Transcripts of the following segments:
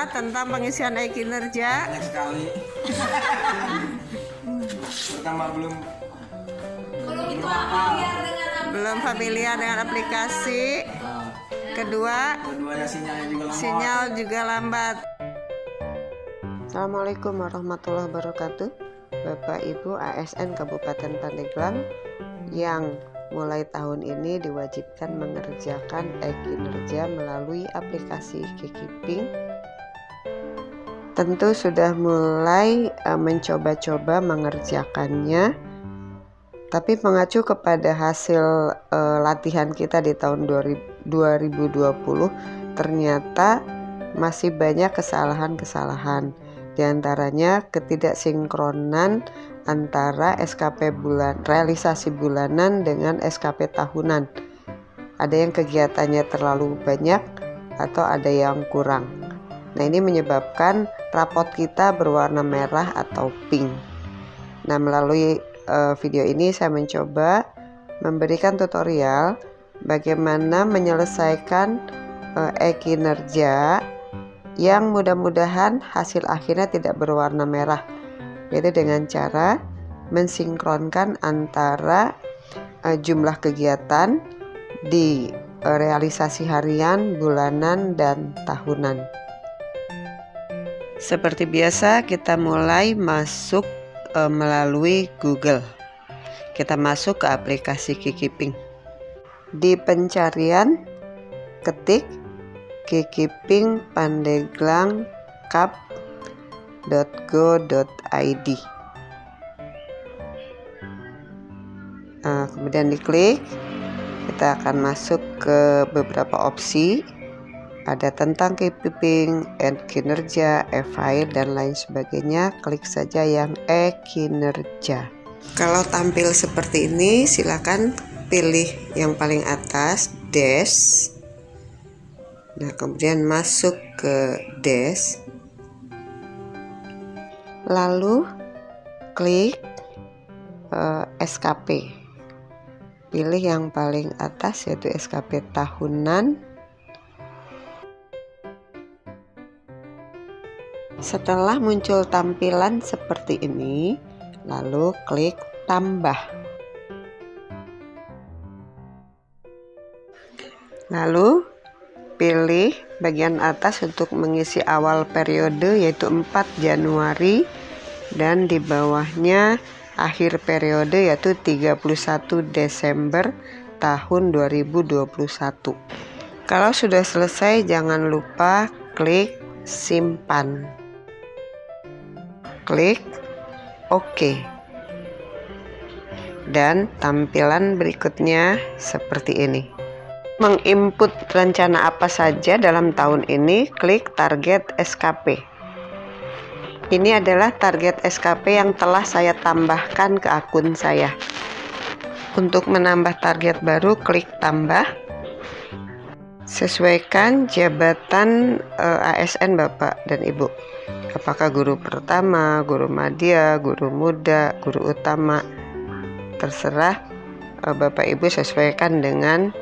apa tentang pengisian e-kinerja? Banyak sekali. Pertama Belum familiar dengan aplikasi. Keduanya sinyal juga lambat. Assalamualaikum warahmatullahi wabarakatuh. Bapak Ibu ASN Kabupaten Pandeglang yang mulai tahun ini diwajibkan mengerjakan e-kinerja melalui aplikasi Kikiping, tentu sudah mulai mencoba-coba mengerjakannya. Tapi mengacu kepada hasil latihan kita di tahun 2020, ternyata masih banyak kesalahan-kesalahan. Di antaranya ketidaksinkronan antara SKP realisasi bulanan dengan SKP tahunan. Ada yang kegiatannya terlalu banyak atau ada yang kurang. Nah, ini menyebabkan rapot kita berwarna merah atau pink. Nah, melalui video ini saya mencoba memberikan tutorial bagaimana menyelesaikan e-kinerja yang mudah-mudahan hasil akhirnya tidak berwarna merah, yaitu dengan cara mensinkronkan antara jumlah kegiatan di realisasi harian, bulanan, dan tahunan. Seperti biasa, kita mulai masuk melalui Google. Kita masuk ke aplikasi Kikiping. Di pencarian ketik Kikiping Pandeglang kap.go.id. Kemudian diklik, kita akan masuk ke beberapa opsi. Ada tentang Kikiping, e-kinerja, e-file, dan lain sebagainya. Klik saja yang e-kinerja. Kalau tampil seperti ini, silakan pilih yang paling atas, dash. Nah, kemudian masuk ke dash. Lalu klik SKP. Pilih yang paling atas yaitu SKP tahunan. Setelah muncul tampilan seperti ini, lalu klik tambah. Lalu pilih bagian atas untuk mengisi awal periode yaitu 4 Januari dan di bawahnya akhir periode yaitu 31 Desember tahun 2021. Kalau sudah selesai, jangan lupa klik simpan. Klik OK. Dan tampilan berikutnya seperti ini. Menginput rencana apa saja dalam tahun ini, klik target SKP. Ini adalah target SKP yang telah saya tambahkan ke akun saya. Untuk menambah target baru, klik tambah. Sesuaikan jabatan ASN Bapak dan Ibu. Apakah guru pertama, guru madya, guru muda, guru utama. Terserah Bapak Ibu sesuaikan dengan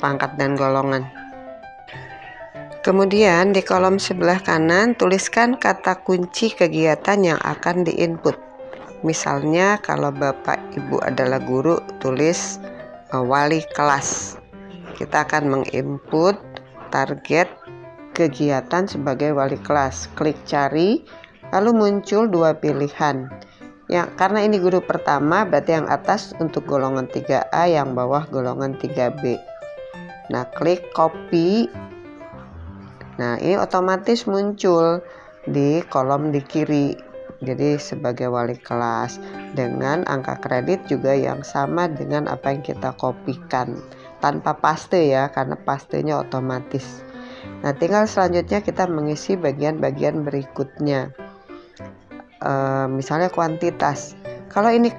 pangkat dan golongan. Kemudian di kolom sebelah kanan tuliskan kata kunci kegiatan yang akan diinput. Misalnya kalau Bapak Ibu adalah guru, tulis wali kelas. Kita akan menginput target kegiatan sebagai wali kelas. Klik cari, lalu muncul dua pilihan. Ya, karena ini guru pertama, berarti yang atas untuk golongan 3A, yang bawah golongan 3B. Nah, klik copy. Nah, ini otomatis muncul di kolom di kiri. Jadi sebagai wali kelas dengan angka kredit juga yang sama dengan apa yang kita kopikan. Tanpa paste ya, karena pastenya otomatis. Nah, tinggal selanjutnya kita mengisi bagian-bagian berikutnya. Misalnya kuantitas. Kalau ini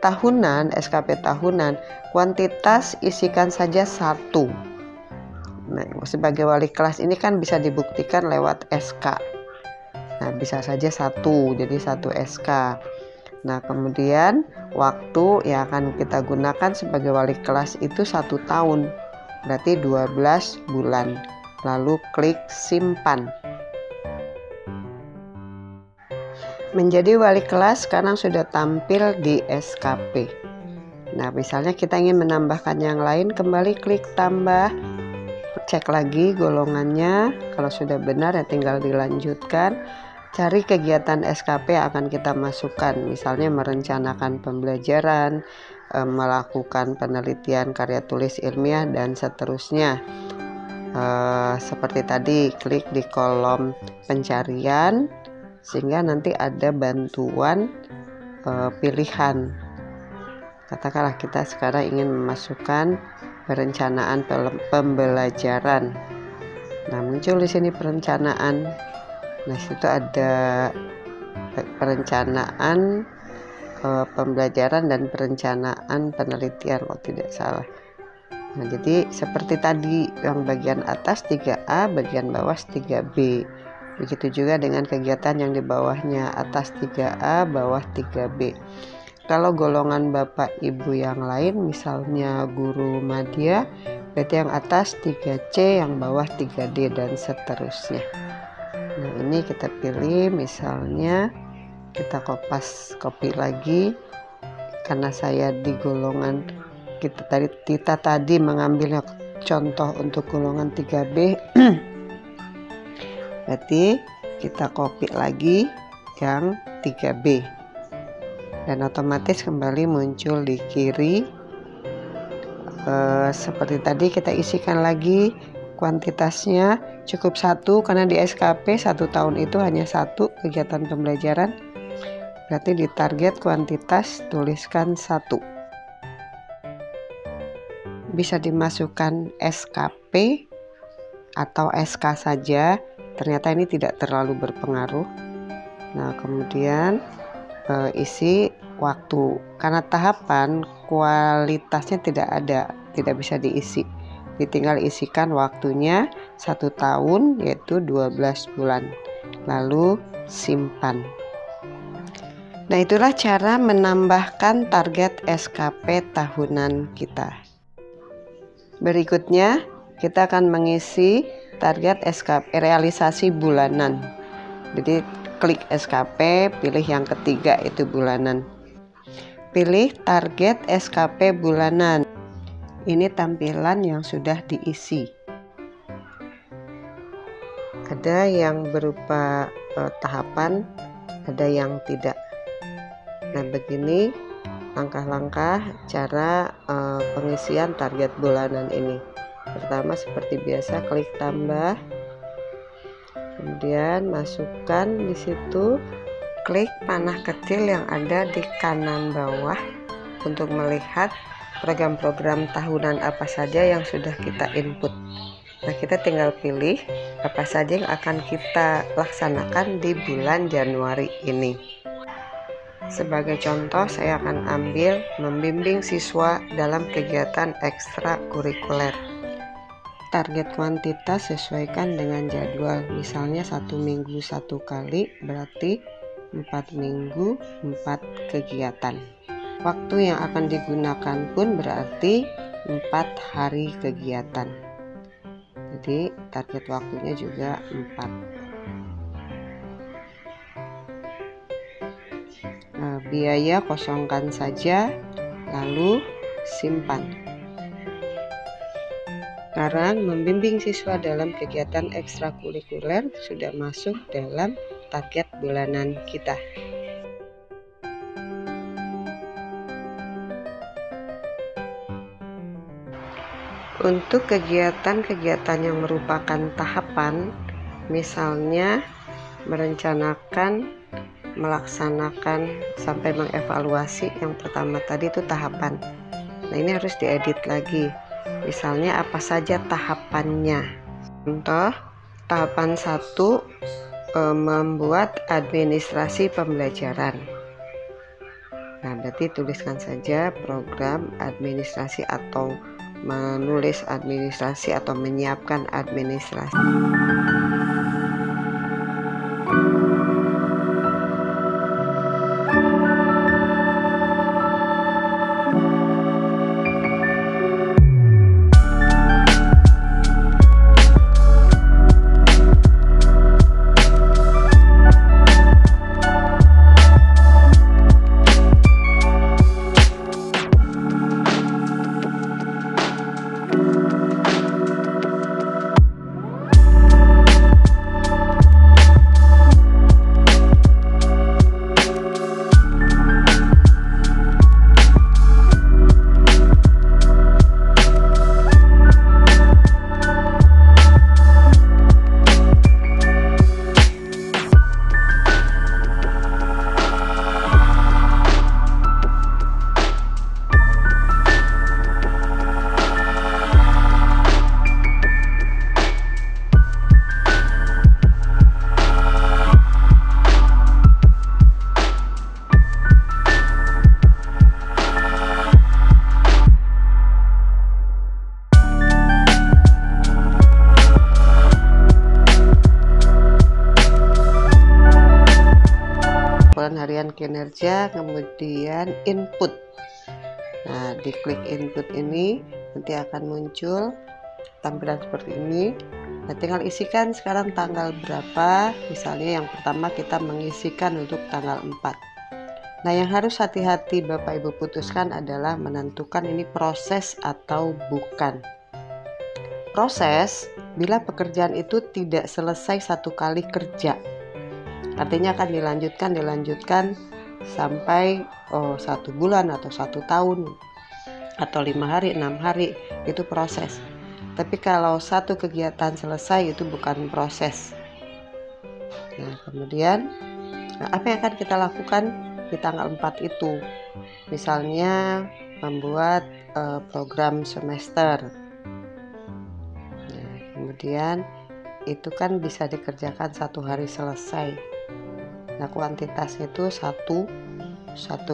tahunan, SKP tahunan, kuantitas isikan saja 1. Nah, sebagai wali kelas ini kan bisa dibuktikan lewat SK. Nah, bisa saja 1, jadi 1 SK. Nah, kemudian waktu yang akan kita gunakan sebagai wali kelas itu 1 tahun, berarti 12 bulan. lalu klik simpan. Menjadi wali kelas sekarang sudah tampil di SKP. Nah, misalnya kita ingin menambahkan yang lain, kembali klik tambah, cek lagi golongannya. Kalau sudah benar ya tinggal dilanjutkan. Cari kegiatan SKP yang akan kita masukkan, misalnya merencanakan pembelajaran, melakukan penelitian karya tulis ilmiah, dan seterusnya. Seperti tadi, klik di kolom pencarian sehingga nanti ada bantuan pilihan. Katakanlah kita sekarang ingin memasukkan perencanaan pembelajaran. Nah, muncul di sini perencanaan. Nah, situ ada perencanaan pembelajaran dan perencanaan penelitian kalau tidak salah. Nah, jadi seperti tadi yang bagian atas 3A, bagian bawah 3B. Begitu juga dengan kegiatan yang di bawahnya, atas 3A, bawah 3B. Kalau golongan Bapak Ibu yang lain, misalnya guru madya, berarti yang atas 3C, yang bawah 3D, dan seterusnya. Nah, ini kita pilih, misalnya kita copy lagi, karena saya di golongan kita tadi mengambil contoh untuk golongan 3B. Berarti kita copy lagi yang 3B, dan otomatis kembali muncul di kiri. Seperti tadi kita isikan lagi kuantitasnya, cukup 1 karena di SKP 1 tahun itu hanya 1 kegiatan pembelajaran. Berarti di target kuantitas tuliskan 1. Bisa dimasukkan SKP atau SK saja, ternyata ini tidak terlalu berpengaruh. Nah, kemudian isi waktu, karena tahapan kualitasnya tidak bisa diisi, tinggal isikan waktunya 1 tahun yaitu 12 bulan, lalu simpan. Nah, itulah cara menambahkan target SKP tahunan kita. Berikutnya kita akan mengisi target SKP realisasi bulanan. Jadi klik SKP, pilih yang ketiga itu bulanan. Pilih target SKP bulanan. Ini tampilan yang sudah diisi. Ada yang berupa tahapan, ada yang tidak. Nah, begini langkah-langkah cara pengisian target bulanan ini. Pertama, seperti biasa, klik tambah, kemudian masukkan di situ, klik panah kecil yang ada di kanan bawah untuk melihat program-program tahunan apa saja yang sudah kita input. Nah, kita tinggal pilih apa saja yang akan kita laksanakan di bulan Januari ini. Sebagai contoh, saya akan ambil membimbing siswa dalam kegiatan ekstrakurikuler. Target kuantitas sesuaikan dengan jadwal, misalnya 1 minggu 1 kali, berarti 4 minggu 4 kegiatan. Waktu yang akan digunakan pun berarti 4 hari kegiatan. Jadi target waktunya juga 4. Biaya kosongkan saja, lalu simpan. Sekarang membimbing siswa dalam kegiatan ekstrakurikuler sudah masuk dalam target bulanan kita. Untuk kegiatan-kegiatan yang merupakan tahapan, misalnya merencanakan, melaksanakan, sampai mengevaluasi, yang pertama tadi itu tahapan. Nah, ini harus diedit lagi. Misalnya apa saja tahapannya. Contoh, tahapan 1 membuat administrasi pembelajaran. Nah, berarti tuliskan saja program administrasi atau menulis administrasi atau menyiapkan administrasi. pengumpulan harian kinerja, kemudian input. Nah, diklik input ini nanti akan muncul tampilan seperti ini. Nah, tinggal isikan sekarang tanggal berapa. Misalnya yang pertama kita mengisikan untuk tanggal 4. Nah, yang harus hati-hati Bapak Ibu putuskan adalah menentukan ini proses atau bukan. Proses bila pekerjaan itu tidak selesai satu kali kerja. Artinya akan dilanjutkan sampai 1 bulan atau 1 tahun atau 5 hari, 6 hari, itu proses. Tapi kalau satu kegiatan selesai itu bukan proses. Nah, kemudian apa yang akan kita lakukan di tanggal 4 itu? Misalnya membuat program semester. Nah, kemudian itu kan bisa dikerjakan 1 hari selesai. Nah, kuantitasnya itu satu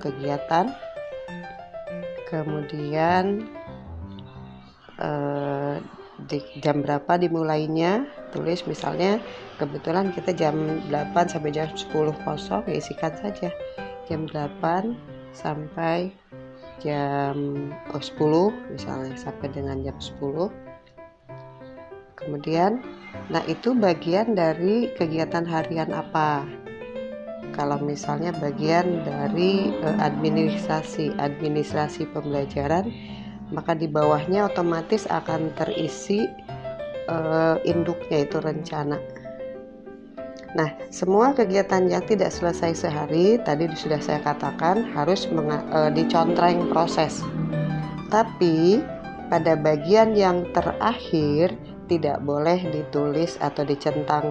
kegiatan. Kemudian di jam berapa dimulainya, tulis misalnya kebetulan kita jam 8 sampai jam 10 kosong, ya isikan saja jam 8 sampai jam 10 misalnya, sampai dengan jam 10. Kemudian nah itu bagian dari kegiatan harian apa. Kalau misalnya bagian dari administrasi pembelajaran, maka di bawahnya otomatis akan terisi induknya, itu rencana. Nah, semua kegiatan yang tidak selesai sehari, tadi sudah saya katakan harus dicontreng proses. Tapi pada bagian yang terakhir tidak boleh ditulis atau dicentang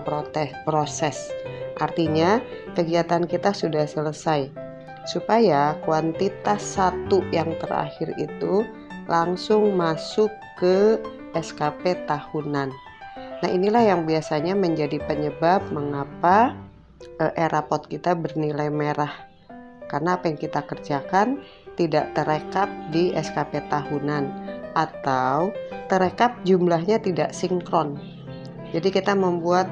proses. Artinya kegiatan kita sudah selesai, supaya kuantitas 1 yang terakhir itu langsung masuk ke SKP tahunan. Nah, inilah yang biasanya menjadi penyebab mengapa e-rapot kita bernilai merah, karena apa yang kita kerjakan tidak terekap di SKP tahunan atau terekap jumlahnya tidak sinkron. Jadi kita membuat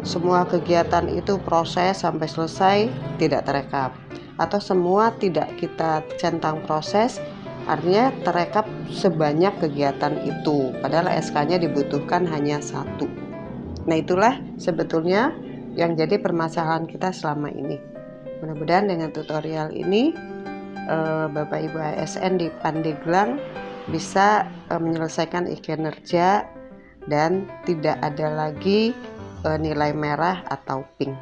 semua kegiatan itu proses sampai selesai tidak terekap, atau semua tidak kita centang proses, artinya terekap sebanyak kegiatan itu, padahal SK-nya dibutuhkan hanya 1. Nah, itulah sebetulnya yang jadi permasalahan kita selama ini. Mudah-mudahan dengan tutorial ini Bapak Ibu ASN di Pandeglang bisa menyelesaikan e-kinerja dan tidak ada lagi nilai merah atau pink.